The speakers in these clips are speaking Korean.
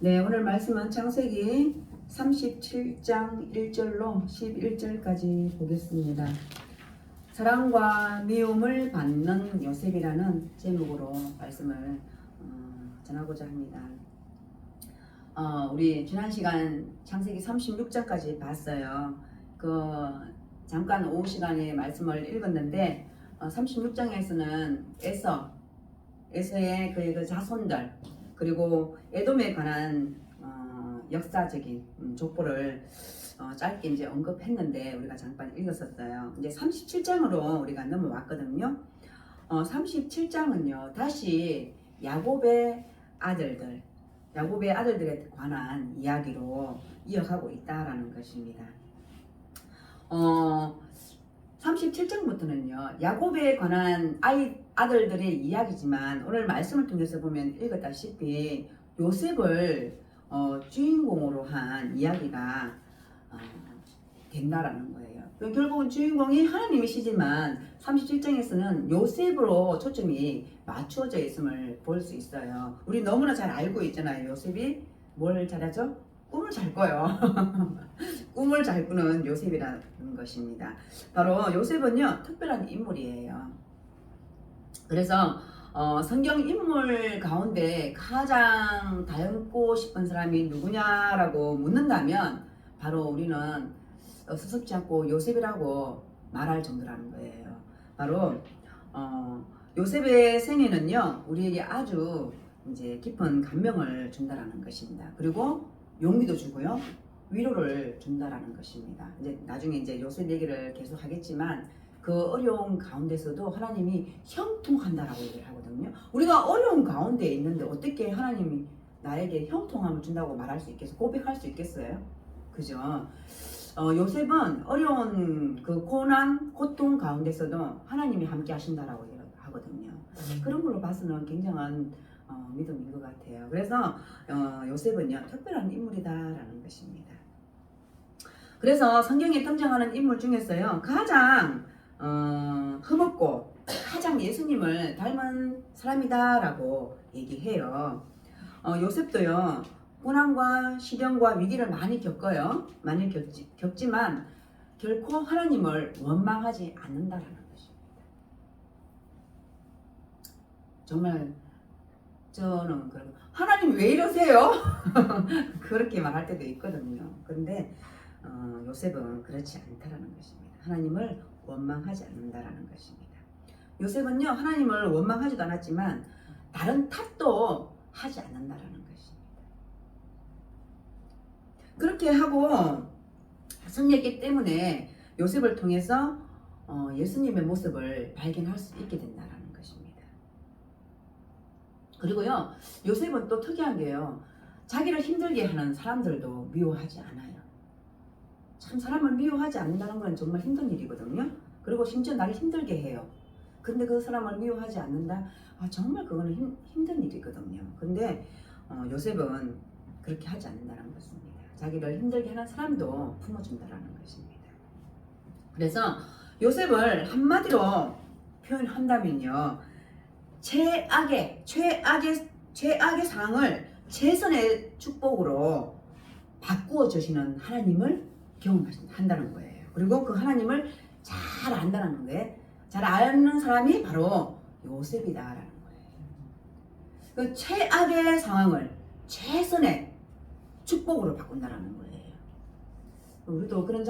네, 오늘 말씀은 창세기 37장 1절로 11절까지 보겠습니다. 사랑과 미움을 받는 요셉이라는 제목으로 말씀을 전하고자 합니다. 우리 지난 시간 창세기 36장까지 봤어요. 잠깐 오후 시간에 말씀을 읽었는데 36장에서는 에서의 그 자손들, 그리고 에돔에 관한 역사적인 족보를 짧게 이제 언급했는데 우리가 잠깐 읽었었어요. 이제 37장으로 우리가 넘어왔거든요. 37장은요 다시 야곱의 아들들에 관한 이야기로 이어가고 있다라는 것입니다. 37장부터는요 야곱에 관한 아들들의 이야기지만 오늘 말씀을 통해서 보면 읽었다시피 요셉을 주인공으로 한 이야기가 된다라는 거예요. 결국은 주인공이 하나님이시지만 37장에서는 요셉으로 초점이 맞추어져 있음을 볼 수 있어요. 우리 너무나 잘 알고 있잖아요. 요셉이 뭘 잘하죠? 꿈을 잘 꿔요. 꿈을 잘 꾸는 요셉이라는 것입니다. 바로 요셉은요 특별한 인물이에요. 그래서 성경 인물 가운데 가장 닮고 싶은 사람이 누구냐라고 묻는다면 바로 우리는 수습지 않고 요셉이라고 말할 정도라는 거예요. 바로 요셉의 생애는요 우리에게 아주 이제 깊은 감명을 준다라는 것입니다. 그리고 용기도 주고요 위로를 준다라는 것입니다. 이제 나중에 이제 요셉 얘기를 계속 하겠지만 그 어려운 가운데서도 하나님이 형통한다라고 얘기를 하거든요. 우리가 어려운 가운데 있는데 어떻게 하나님이 나에게 형통함을 준다고 말할 수 있겠어요? 고백할 수 있겠어요? 그죠? 요셉은 어려운 그 고난, 고통 가운데서도 하나님이 함께 하신다라고 하거든요. 그런 걸로 봐서는 굉장한 믿음인 것 같아요. 그래서 요셉은요 특별한 인물이다라는 것입니다. 그래서 성경에 등장하는 인물 중에서요 가장 흠없고 가장 예수님을 닮은 사람이다라고 얘기해요. 요셉도요 고난과 시련과 위기를 많이 겪어요. 많이 겪지만 결코 하나님을 원망하지 않는다라는 것입니다. 정말 저는 그러고 하나님 왜 이러세요? 그렇게 말할 때도 있거든요. 그런데 요셉은 그렇지 않다라는 것입니다. 하나님을 원망하지 않는다라는 것입니다. 요셉은요 하나님을 원망하지도 않았지만 다른 탓도 하지 않는다라는 것입니다. 그렇게 하고 승리했기 때문에 요셉을 통해서 예수님의 모습을 발견할 수 있게 된다라는 것입니다. 그리고요 요셉은 또 특이한 게요 자기를 힘들게 하는 사람들도 미워하지 않아요. 참 사람을 미워하지 않는다는 건 정말 힘든 일이거든요. 그리고 심지어 나를 힘들게 해요. 근데 그 사람을 미워하지 않는다? 정말 그거는 힘든 일이거든요. 근데 요셉은 그렇게 하지 않는다는 것입니다. 자기를 힘들게 하는 사람도 품어준다는 것입니다. 그래서 요셉을 한마디로 표현한다면요 최악의 상황을 최선의 축복으로 바꾸어 주시는 하나님을 경험한다는 거예요. 그리고 그 하나님을 잘 안다는 거예요. 잘 아는 사람이 바로 요셉이다라는 거예요. 그 최악의 상황을 최선의 축복으로 바꾼다라는 거예요. 우리도 그런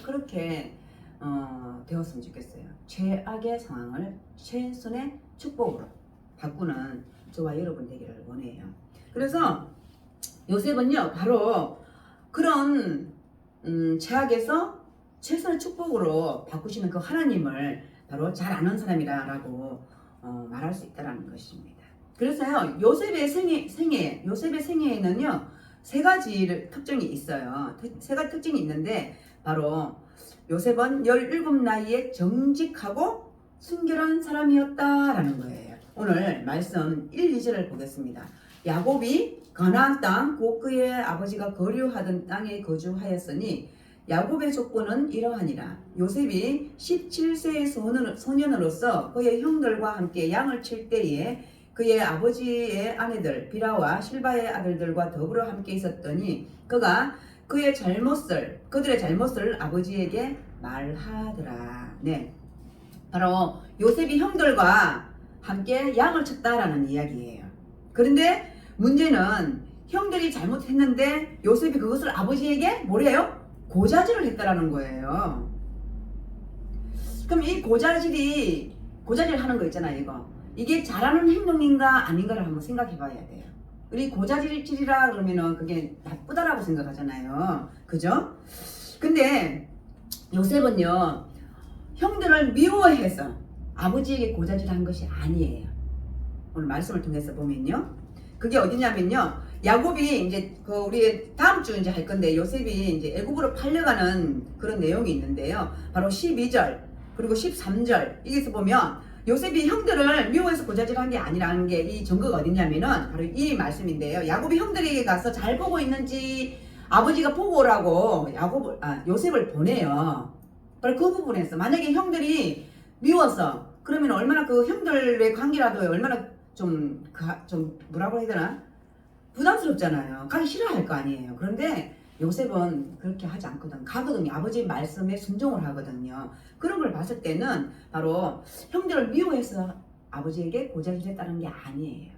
그렇게 되었으면 좋겠어요. 최악의 상황을 최선의 축복으로 바꾸는 저와 여러분 되기를 원해요. 그래서 요셉은요 바로 그런 최악에서 최선의 축복으로 바꾸시는 그 하나님을 바로 잘 아는 사람이라고 말할 수 있다는 것입니다. 그래서요 요셉의 생애에는요 세 가지 특징이 있어요. 세 가지 특징이 있는데 바로 요셉은 17 나이에 정직하고 순결한 사람이었다라는 거예요. 오늘 말씀 1, 2절을 보겠습니다. 야곱이 가나안 땅 곧 그의 아버지가 거류하던 땅에 거주하였으니 야곱의 족보는 이러하니라. 요셉이 17세의 소년으로서 그의 형들과 함께 양을 칠 때에 그의 아버지의 아내들 비라와 실바의 아들들과 더불어 함께 있었더니 그가 그들의 잘못을 아버지에게 말하더라. 네, 바로 요셉이 형들과 함께 양을 쳤다라는 이야기예요. 그런데 문제는 형들이 잘못했는데 요셉이 그것을 아버지에게 뭐래요? 고자질을 했다라는 거예요. 그럼 이 고자질 하는 거 있잖아요. 이게 잘하는 행동인가 아닌가를 한번 생각해 봐야 돼요. 우리 고자질이라 그러면은 그게 나쁘다라고 생각하잖아요. 그죠? 근데 요셉은요, 형들을 미워해서 아버지에게 고자질한 것이 아니에요. 오늘 말씀을 통해서 보면요. 그게 어디냐면요. 야곱이 이제 우리 다음 주 이제 할 건데 요셉이 이제 애굽으로 팔려가는 그런 내용이 있는데요. 바로 12절 그리고 13절 여기서 보면 요셉이 형들을 미워해서 고자질한 게 아니라는 게 이 증거가 어디냐면은 바로 이 말씀인데요. 야곱이 형들에게 가서 잘 보고 있는지 아버지가 보고 오라고 요셉을 보내요. 바로 그 부분에서 만약에 형들이 미워서 그러면 얼마나 그 형들의 관계라도 얼마나 좀 뭐라고 해야 되나 부담스럽잖아요. 가기 싫어할 거 아니에요. 그런데 요셉은 그렇게 하지 않거든. 가거든요. 아버지 말씀에 순종을 하거든요. 그런 걸 봤을 때는 바로 형들을 미워해서 아버지에게 고자질했다는 게 아니에요.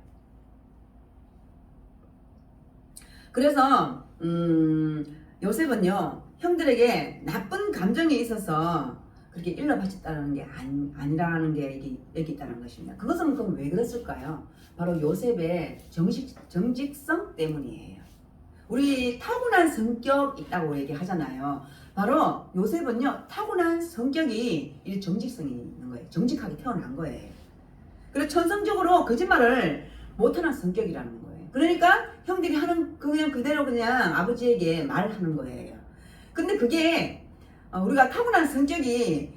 그래서 요셉은요 형들에게 나쁜 감정이 있어서 그렇게 일러바쳤다는 게 아니라는 게 여기 있다는 것입니다. 그것은 그럼 왜 그랬을까요? 바로 요셉의 정직성 때문이에요. 우리 타고난 성격 있다고 얘기하잖아요. 바로 요셉은요 타고난 성격이 이 정직성이 있는 거예요. 정직하게 태어난 거예요. 그래서 천성적으로 거짓말을 못하는 성격이라는 거예요. 그러니까 형들이 하는 그대로 그냥 아버지에게 말을 하는 거예요. 근데 그게 우리가 타고난 성격이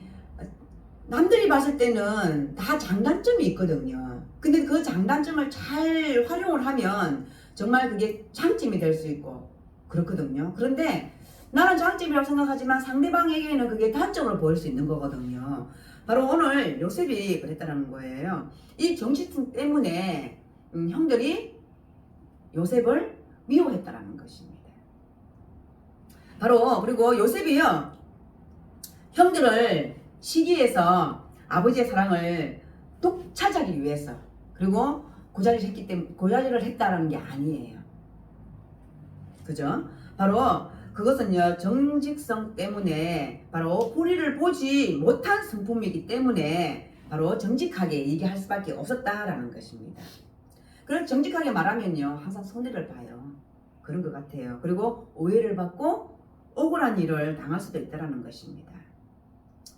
남들이 봤을 때는 다 장단점이 있거든요. 근데 그 장단점을 잘 활용을 하면 정말 그게 장점이 될 수 있고 그렇거든요. 그런데 나는 장점이라고 생각하지만 상대방에게는 그게 단점으로 보일 수 있는 거거든요. 바로 오늘 요셉이 그랬다는 거예요. 이 정치성 때문에 형들이 요셉을 미워했다라는 것입니다. 바로 그리고 요셉이요 형들을 시기해서 아버지의 사랑을 독차지하기 위해서 그리고 고자질을 했다라는 게 아니에요. 그죠? 바로 그것은요 정직성 때문에 바로 뿌리를 보지 못한 성품이기 때문에 바로 정직하게 얘기할 수밖에 없었다라는 것입니다. 그래서 정직하게 말하면요 항상 손해를 봐요. 그런 것 같아요. 그리고 오해를 받고 억울한 일을 당할 수도 있다는 것입니다.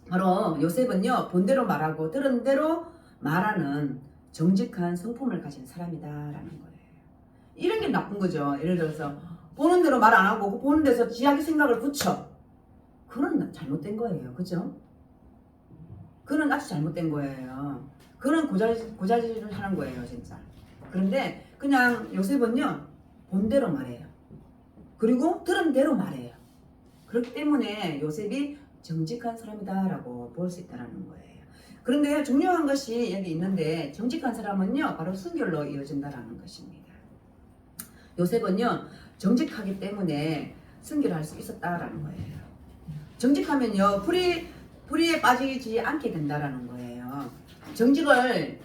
바로 요셉은요 본대로 말하고 들은 대로 말하는 정직한 성품을 가진 사람이다라는 거예요. 이런 게 나쁜 거죠. 예를 들어서 보는 대로 말 안 하고 보는 데서 지하기 생각을 붙여. 그건 잘못된 거예요. 그죠? 그건 아주 잘못된 거예요. 그런 고자질을 하는 거예요 진짜. 그런데 그냥 요셉은요 본대로 말해요. 그리고 들은 대로 말해요. 그렇기 때문에 요셉이 정직한 사람이다라고 볼 수 있다는 거예요. 그런데 중요한 것이 여기 있는데 정직한 사람은요 바로 순결로 이어진다라는 것입니다. 요셉은요 정직하기 때문에 순결할 수 있었다라는 거예요. 정직하면요 불의에 빠지지 않게 된다라는 거예요. 정직을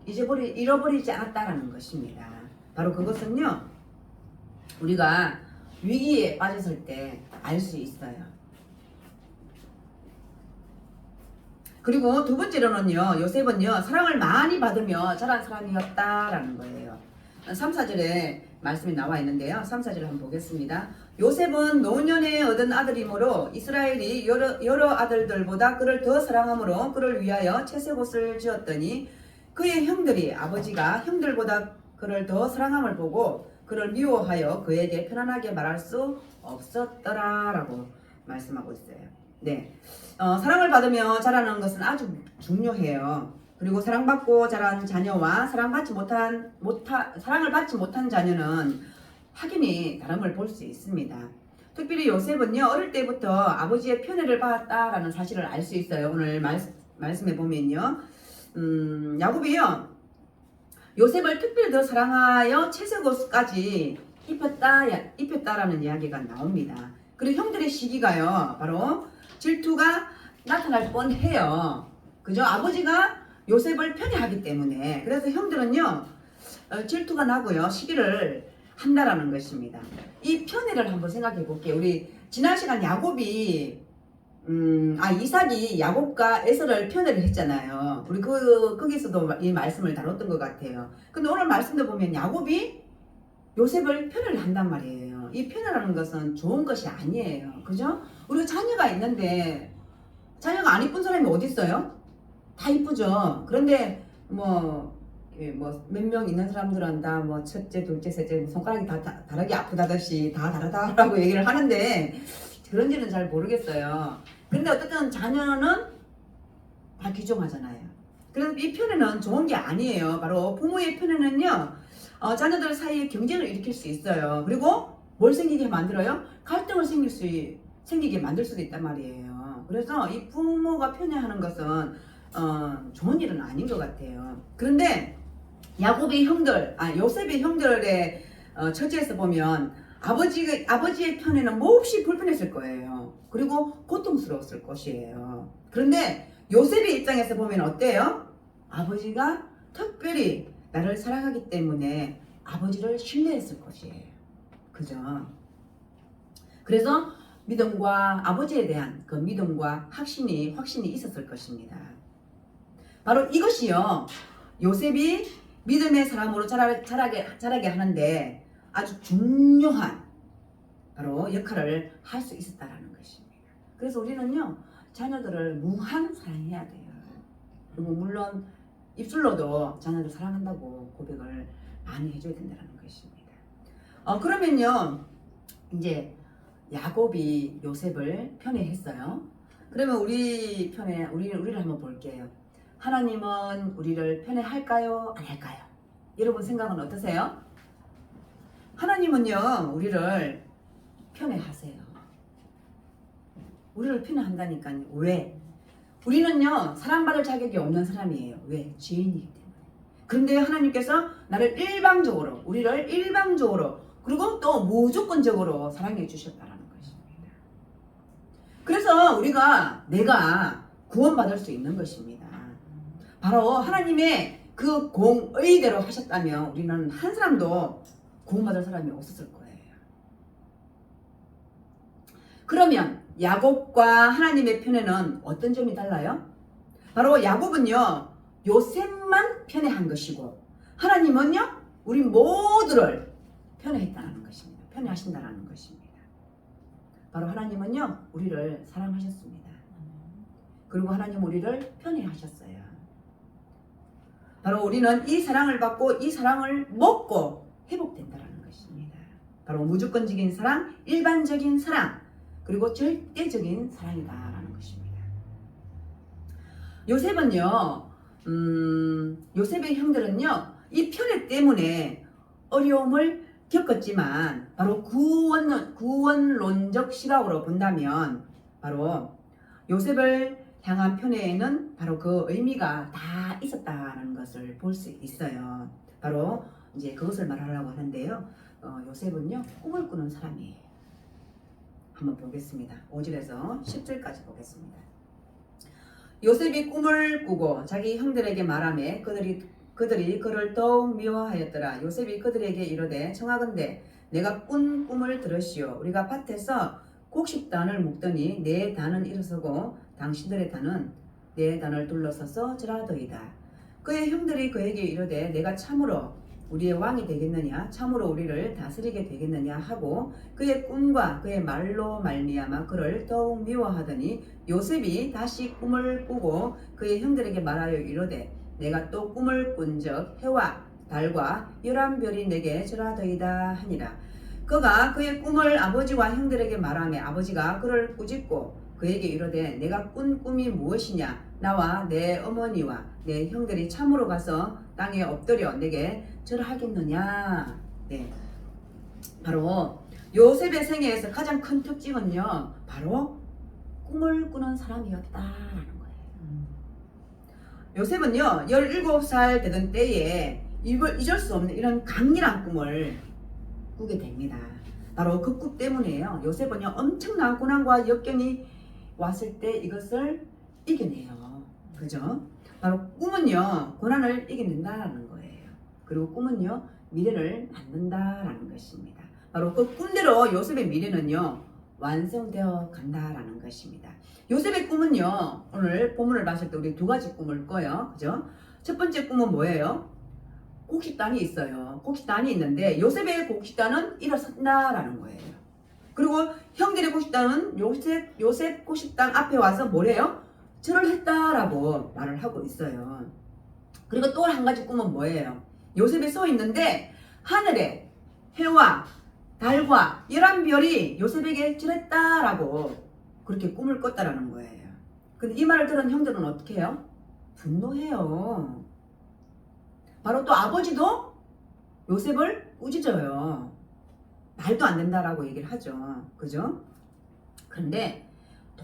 잃어버리지 않았다라는 것입니다. 바로 그것은요 우리가 위기에 빠졌을 때 알 수 있어요. 그리고 두 번째로는요 요셉은요 사랑을 많이 받으며 자란 사람이었다라는 거예요. 3, 4절에 말씀이 나와 있는데요. 3, 4절 한번 보겠습니다. 요셉은 노년에 얻은 아들이므로 이스라엘이 여러 아들들보다 그를 더 사랑하므로 그를 위하여 채색옷을 지었더니 그의 형들이 아버지가 형들보다 그를 더 사랑함을 보고 그를 미워하여 그에게 편안하게 말할 수 없었더라라고 말씀하고 있어요. 네, 사랑을 받으며 자라는 것은 아주 중요해요. 그리고 사랑받고 자란 자녀와 사랑을 받지 못한 자녀는 확연히 다름을 볼 수 있습니다. 특별히 요셉은요 어릴 때부터 아버지의 편애를 받았다라는 사실을 알 수 있어요. 오늘 말씀해 보면요 야곱이요 요셉을 특별히 더 사랑하여 채색 옷까지 입혔다라는 이야기가 나옵니다. 그리고 형들의 시기가요, 바로 질투가 나타날 뻔해요. 그죠? 아버지가 요셉을 편애하기 때문에. 그래서 형들은요, 질투가 나고요, 시기를 한다라는 것입니다. 이 편애를 한번 생각해 볼게요. 우리 지난 시간 야곱이 이삭이 야곱과 에서를 편애를 했잖아요. 우리 거기서도 이 말씀을 다뤘던 것 같아요. 근데 오늘 말씀도 보면 야곱이 요셉을 편애를 한단 말이에요. 이 편애라는 것은 좋은 것이 아니에요. 그죠? 우리가 자녀가 있는데 자녀가 안 이쁜 사람이 어디 있어요? 다 이쁘죠. 그런데 몇 명 있는 사람들은 다 첫째, 둘째, 셋째 손가락이 다 다르게 아프다듯이 다 다르다라고 얘기를 하는데 그런지는 잘 모르겠어요. 근데 어쨌든 자녀는 다 귀중하잖아요. 그래서 이 편애는 좋은 게 아니에요. 바로 부모의 편애는요, 자녀들 사이에 경쟁을 일으킬 수 있어요. 그리고 뭘 생기게 만들어요? 갈등을 생기게 만들 수도 있단 말이에요. 그래서 이 부모가 편애하는 것은 좋은 일은 아닌 것 같아요. 그런데 요셉의 형들의 처지에서 보면 아버지의 편에는 몹시 불편했을 거예요. 그리고 고통스러웠을 것이에요. 그런데 요셉의 입장에서 보면 어때요? 아버지가 특별히 나를 사랑하기 때문에 아버지를 신뢰했을 것이에요. 그죠? 그래서 아버지에 대한 그 믿음과 확신이 있었을 것입니다. 바로 이것이요, 요셉이 믿음의 사람으로 자라게 하는데 아주 중요한 바로 역할을 할 수 있었다라는 것입니다. 그래서 우리는요, 자녀들을 무한 사랑해야 돼요. 그리고 물론 입술로도 자녀들 사랑한다고 고백을 많이 해줘야 된다는 것입니다. 그러면요, 이제 야곱이 요셉을 편애했어요. 그러면 우리를 한번 볼게요. 하나님은 우리를 편애할까요? 안 할까요? 여러분 생각은 어떠세요? 하나님은요, 우리를 편애하세요. 우리를 편애한다니까요. 왜? 우리는요, 사랑받을 자격이 없는 사람이에요. 왜? 죄인이기 때문에. 그런데 하나님께서 우리를 일방적으로, 그리고 또 무조건적으로 사랑해 주셨다는 것입니다. 그래서 내가 구원받을 수 있는 것입니다. 바로 하나님의 그 공의대로 하셨다면 우리는 한 사람도 구원받을 사람이 없었을 거예요. 그러면 야곱과 하나님의 편애는 어떤 점이 달라요? 바로 야곱은요, 요셉만 편애한 것이고 하나님은요, 우리 모두를 편애했다는 것입니다. 편애하신다는 것입니다. 바로 하나님은요, 우리를 사랑하셨습니다. 그리고 하나님 우리를 편애하셨어요. 바로 우리는 이 사랑을 받고 이 사랑을 먹고 회복된다는 것입니다. 바로 무조건적인 사랑, 일반적인 사랑, 그리고 절대적인 사랑이다라는 것입니다. 요셉의 형들은요, 이 편애 때문에 어려움을 겪었지만 바로 구원론적 시각으로 본다면 바로 요셉을 향한 편애에는 바로 그 의미가 다 있었다는 것을 볼 수 있어요. 바로 이제 그것을 말하려고 하는데요. 요셉은요, 꿈을 꾸는 사람이에요. 한번 보겠습니다. 5절에서 10절까지 보겠습니다. 요셉이 꿈을 꾸고 자기 형들에게 말하매 그들이 그를 더욱 미워하였더라. 요셉이 그들에게 이르되 청하건대 내가 꾼 꿈을 들으시오. 우리가 밭에서 곡식단을 묶더니 내 단은 일어서고 당신들의 단은 내 단을 둘러서서 절하더이다. 그의 형들이 그에게 이르되 내가 참으로 우리의 왕이 되겠느냐, 참으로 우리를 다스리게 되겠느냐 하고 그의 꿈과 그의 말로 말미암아 그를 더욱 미워하더니 요셉이 다시 꿈을 꾸고 그의 형들에게 말하여 이르되 내가 또 꿈을 꾼적 해와 달과 11별이 내게 절하더이다 하니라. 그가 그의 꿈을 아버지와 형들에게 말하며 아버지가 그를 꾸짖고 그에게 이르되 내가 꾼 꿈이 무엇이냐, 나와 내 어머니와 내 형들이 참으로 가서 땅에 엎드려 내게 절하겠느냐. 네, 바로 요셉의 생애에서 가장 큰 특징은요, 바로 꿈을 꾸는 사람이었다라는 거예요. 요셉은요, 17살 되던 때에 잊을 수 없는 이런 강렬한 꿈을 꾸게 됩니다. 바로 그 꿈 때문에요. 요셉은요 엄청난 고난과 역경이 왔을 때 이것을 이겨내요. 그죠? 바로 꿈은요 고난을 이겨낸다라는 거예요. 그리고 꿈은요 미래를 만든다라는 것입니다. 바로 그 꿈대로 요셉의 미래는요 완성되어 간다라는 것입니다. 요셉의 꿈은요 오늘 본문을 봤을 때 우리 두 가지 꿈을 꿔요. 그죠? 첫 번째 꿈은 뭐예요? 곡식단이 있어요. 곡식단이 있는데 요셉의 곡식단은 일어선다라는 거예요. 그리고 형들의 곡식단은 요셉 곡식단 앞에 와서 뭐래요? 절을 했다라고 말을 하고 있어요. 그리고 또 한 가지 꿈은 뭐예요? 요셉이 써 있는데 하늘에 해와 달과 11별이 요셉에게 절했다라고 그렇게 꿈을 꿨다라는 거예요. 근데 이 말을 들은 형들은 어떻게 해요? 분노해요. 바로 또 아버지도 요셉을 꾸짖어요. 말도 안 된다라고 얘기를 하죠. 그죠? 그런데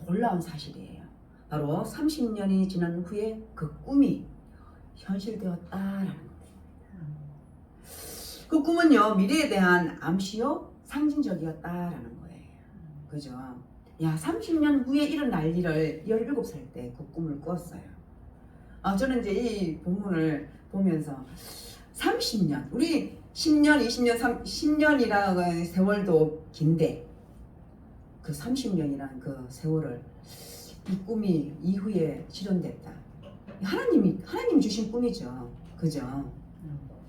놀라운 사실이에요. 바로 30년이 지난 후에 그 꿈이 현실되었다라는 겁니다. 그 꿈은요 미래에 대한 암시요 상징적이었다라는 거예요. 그죠? 야 30년 후에 일어날 일을 17살 때 그 꿈을 꿨어요. 저는 이제 이 본문을 보면서 30년 우리 10년 20년 10년이라는 세월도 긴데 그 30년이라는 그 세월을 이 꿈이 이후에 실현됐다. 하나님이 주신 꿈이죠. 그죠?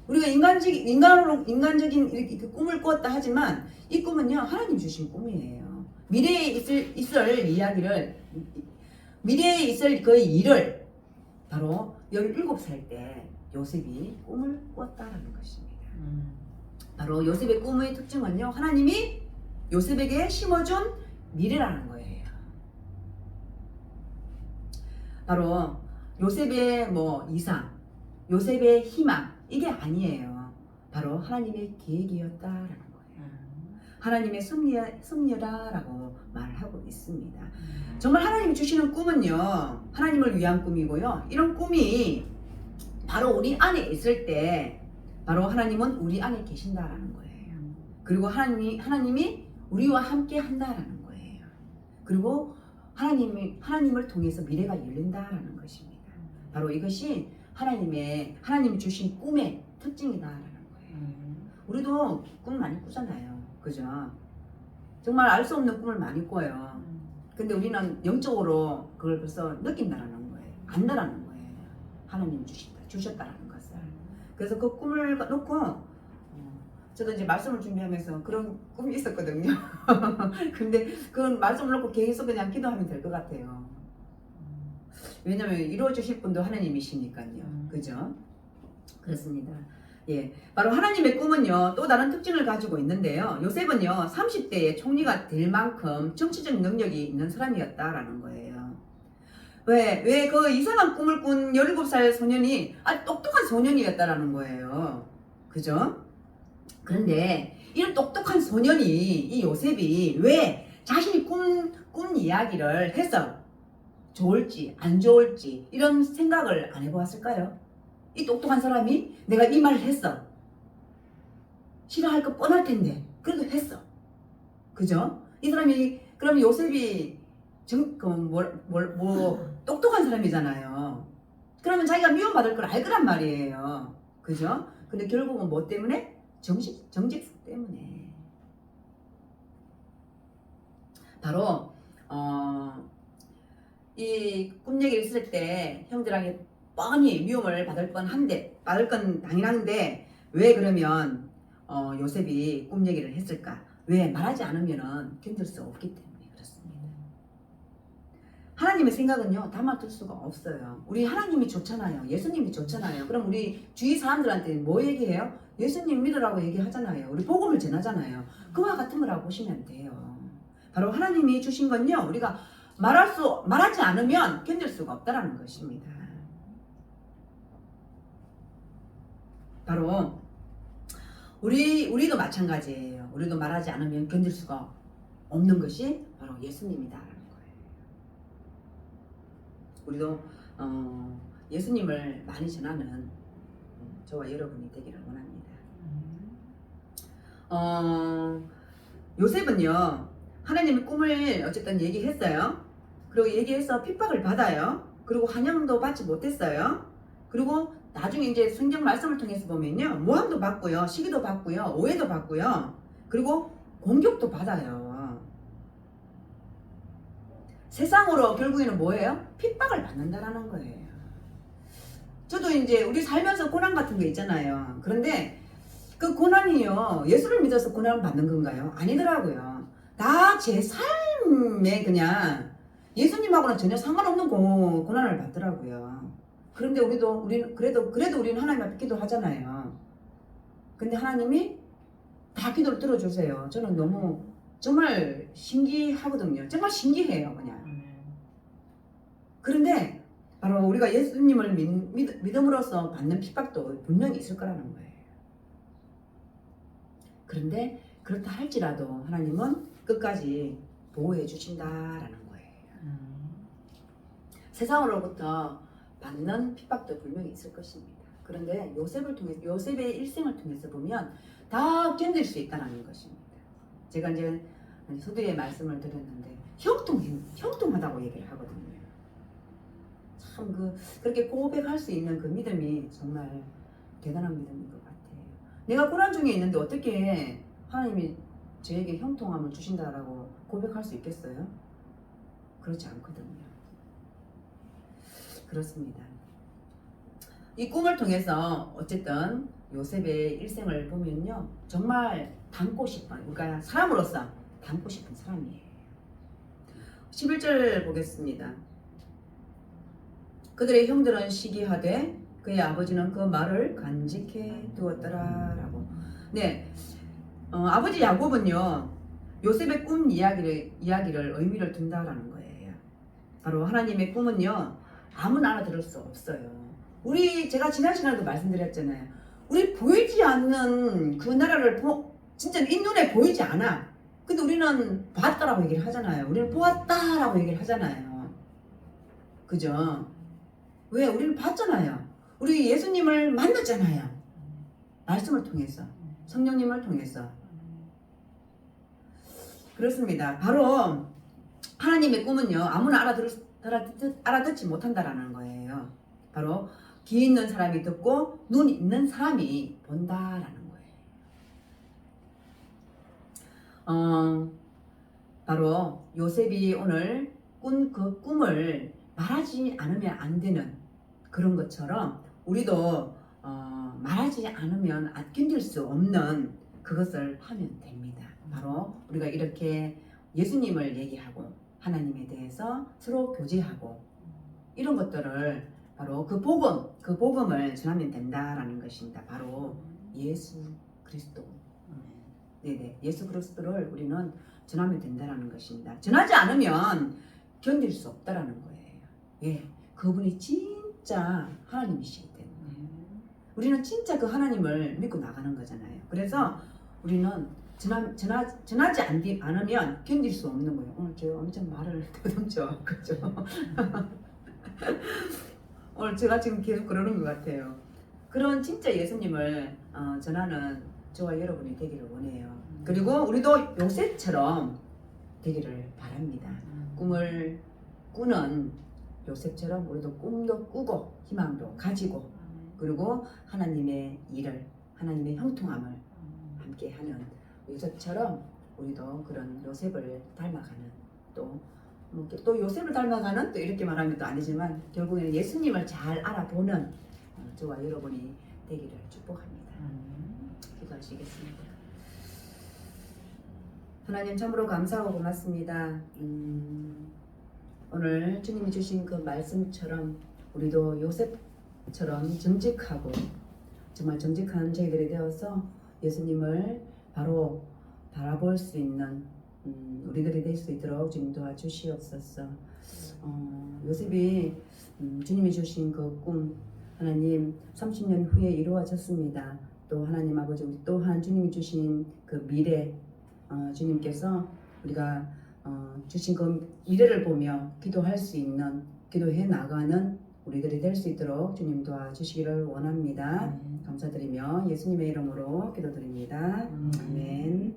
우리가 인간적인 이렇게 꿈을 꿨다 하지만 이 꿈은요 하나님 주신 꿈이에요. 미래에 있을 이야기를 미래에 있을 그 일을 바로 17살 때 요셉이 꿈을 꿨다라는 것입니다. 바로 요셉의 꿈의 특징은요 하나님이 요셉에게 심어준 미래라는 거예요. 바로 요셉의 이상, 요셉의 희망 이게 아니에요. 바로 하나님의 계획이었다라는 거예요. 하나님의 섭리라라고 말을 하고 있습니다. 정말 하나님이 주시는 꿈은요 하나님을 위한 꿈이고요. 이런 꿈이 바로 우리 안에 있을 때 바로 하나님은 우리 안에 계신다라는 거예요. 그리고 하나님이 우리와 함께 한다라는 거예요. 그리고 하나님을 통해서 미래가 열린다라는 것입니다. 바로 이것이 하나님이 주신 꿈의 특징이다라는 거예요. 우리도 꿈 많이 꾸잖아요. 그죠? 정말 알 수 없는 꿈을 많이 꿔요. 근데 우리는 영적으로 그걸 벌써 느낀다라는 거예요. 안다라는 거예요. 하나님 주셨다라는 것을. 그래서 그 꿈을 놓고 저도 이제 말씀을 준비하면서 그런 꿈이 있었거든요. 근데 그건 말씀을 놓고 계속 그냥 기도하면 될 것 같아요. 왜냐면 이루어 주실 분도 하나님이시니까요. 그죠? 그렇습니다. 예, 바로 하나님의 꿈은요 또 다른 특징을 가지고 있는데요. 요셉은요 30대에 총리가 될 만큼 정치적 능력이 있는 사람이었다라는 거예요. 왜 그 이상한 꿈을 꾼 17살 소년이 아주 똑똑한 소년이었다라는 거예요. 그죠? 그런데 이런 똑똑한 소년이 이 요셉이 왜 자신이 꾼 이야기를 해서 좋을지 안 좋을지 이런 생각을 안 해보았을까요? 이 똑똑한 사람이 내가 이 말을 했어. 싫어할 거 뻔할 텐데 그래도 했어. 그죠? 이 사람이 그럼 요셉이 똑똑한 사람이잖아요. 그러면 자기가 미움받을 걸 알 거란 말이에요. 그죠? 근데 결국은 뭐 때문에? 정직성 때문에. 바로 이 꿈 얘기를 쓸 때 형들에게 뻔히 미움을 받을 건 당연한데 왜 그러면 요셉이 꿈 얘기를 했을까? 왜 말하지 않으면 견딜 수 없기 때문에 그렇습니다. 하나님의 생각은요 담아둘 수가 없어요. 우리 하나님이 좋잖아요. 예수님이 좋잖아요. 그럼 우리 주위 사람들한테 뭐 얘기해요? 예수님 믿으라고 얘기하잖아요. 우리 복음을 전하잖아요. 그와 같은 거라고 보시면 돼요. 바로 하나님이 주신 건요 우리가 말하지 않으면 견딜 수가 없다라는 것입니다. 바로 우리도 마찬가지예요. 우리도 말하지 않으면 견딜 수가 없는 것이 바로 예수님이다라는 거예요. 우리도 예수님을 많이 전하는 저와 여러분이 되기를 원합니다. 요셉은요, 하나님의 꿈을 어쨌든 얘기했어요. 그리고 얘기해서 핍박을 받아요. 그리고 환영도 받지 못했어요. 그리고 나중에 이제 성경 말씀을 통해서 보면요, 모함도 받고요, 시기도 받고요, 오해도 받고요, 그리고 공격도 받아요. 세상으로 결국에는 뭐예요? 핍박을 받는다라는 거예요. 저도 이제 우리 살면서 고난 같은 거 있잖아요. 그런데 그 고난이요, 예수를 믿어서 고난을 받는 건가요? 아니더라고요. 다 제 삶에 그냥 예수님하고는 전혀 상관없는 고난을 받더라고요. 그런데 우리는 그래도 우리는 하나님 앞에 기도하잖아요. 근데 하나님이 다 기도를 들어주세요. 저는 너무 정말 신기하거든요. 정말 신기해요, 그냥. 그런데 바로 우리가 예수님을 믿음으로써 받는 핍박도 분명히 있을 거라는 거예요. 그런데 그렇다 할지라도 하나님은 끝까지 보호해 주신다라는 거예요. 세상으로부터 받는 핍박도 분명히 있을 것입니다. 그런데 요셉의 일생을 통해서 보면 다 견딜 수 있다는 것입니다. 제가 이제 서두에 말씀을 드렸는데 형통하다고 얘기를 하거든요. 참 그렇게 고백할 수 있는 그 믿음이 정말 대단한 믿음인 것 같아요. 내가 고난 중에 있는데 어떻게 하나님이 저에게 형통함을 주신다라고 고백할 수 있겠어요? 그렇지 않거든요. 그렇습니다. 이 꿈을 통해서 어쨌든 요셉의 일생을 보면요, 정말 닮고 싶은, 그러니까 사람으로서 닮고 싶은 사람이에요. 11절 보겠습니다. 그들의 형들은 시기하되 그의 아버지는 그 말을 간직해 두었더라라고. 네, 아버지 야곱은요, 요셉의 꿈 이야기를 의미를 둔다라는 거예요. 바로 하나님의 꿈은요, 아무나 알아들을 수 없어요. 제가 지난 시간에도 말씀드렸잖아요. 우리 보이지 않는 그 나라를 진짜 이 눈에 보이지 않아. 근데 우리는 봤다라고 얘기를 하잖아요. 우리는 보았다라고 얘기를 하잖아요. 그죠? 왜? 우리는 봤잖아요. 우리 예수님을 만났잖아요. 말씀을 통해서, 성령님을 통해서. 그렇습니다. 바로 하나님의 꿈은요, 아무나 알아듣지 못한다라는 거예요. 바로 귀 있는 사람이 듣고 눈 있는 사람이 본다라는 거예요. 바로 요셉이 오늘 꾼 그 꿈을 말하지 않으면 안 되는 그런 것처럼 우리도 말하지 않으면 견딜 수 없는 그것을 하면 됩니다. 바로 우리가 이렇게 예수님을 얘기하고 하나님에 대해서 서로 교제하고 이런 것들을 바로 그 복음을 전하면 된다라는 것입니다. 바로 예수 그리스도. 네네, 예수 그리스도를 우리는 전하면 된다라는 것입니다. 전하지 않으면 견딜 수 없다라는 거예요. 예, 그분이 진짜 하나님이시기 때문에 우리는 진짜 그 하나님을 믿고 나가는 거잖아요. 그래서 우리는 전하지 않으면 견딜 수 없는 거예요. 오늘 제가 엄청 말을 더듬죠, 그죠? 오늘 제가 지금 계속 그러는 것 같아요. 그런 진짜 예수님을 전하는 저와 여러분이 되기를 원해요. 그리고 우리도 요셉처럼 되기를 바랍니다. 꿈을 꾸는 요셉처럼 우리도 꿈도 꾸고 희망도 가지고 그리고 하나님의 일을, 하나님의 형통함을 함께하는 요셉처럼 우리도 그런 요셉을 닮아가는 또 요셉을 닮아가는 또 이렇게 말하면 또 아니지만 결국에는 예수님을 잘 알아보는 저와 여러분이 되기를 축복합니다. 기도하시겠습니다. 하나님 참으로 감사하고 고맙습니다. 오늘 주님이 주신 그 말씀처럼 우리도 요셉처럼 정직하고 정말 정직한 저희들이 되어서 예수님을 바로 바라볼 수 있는 우리들이 될 수 있도록 주님 도와주시옵소서. 요셉이 주님이 주신 그 꿈 하나님 30년 후에 이루어졌습니다. 또 하나님 아버지 우리 또한 주님이 주신 그 미래 주님께서 우리가 주신 그 미래를 보며 기도할 수 있는 기도해 나가는 우리들이 될 수 있도록 주님 도와주시기를 원합니다. 감사드리며 예수님의 이름으로 기도드립니다. 아멘.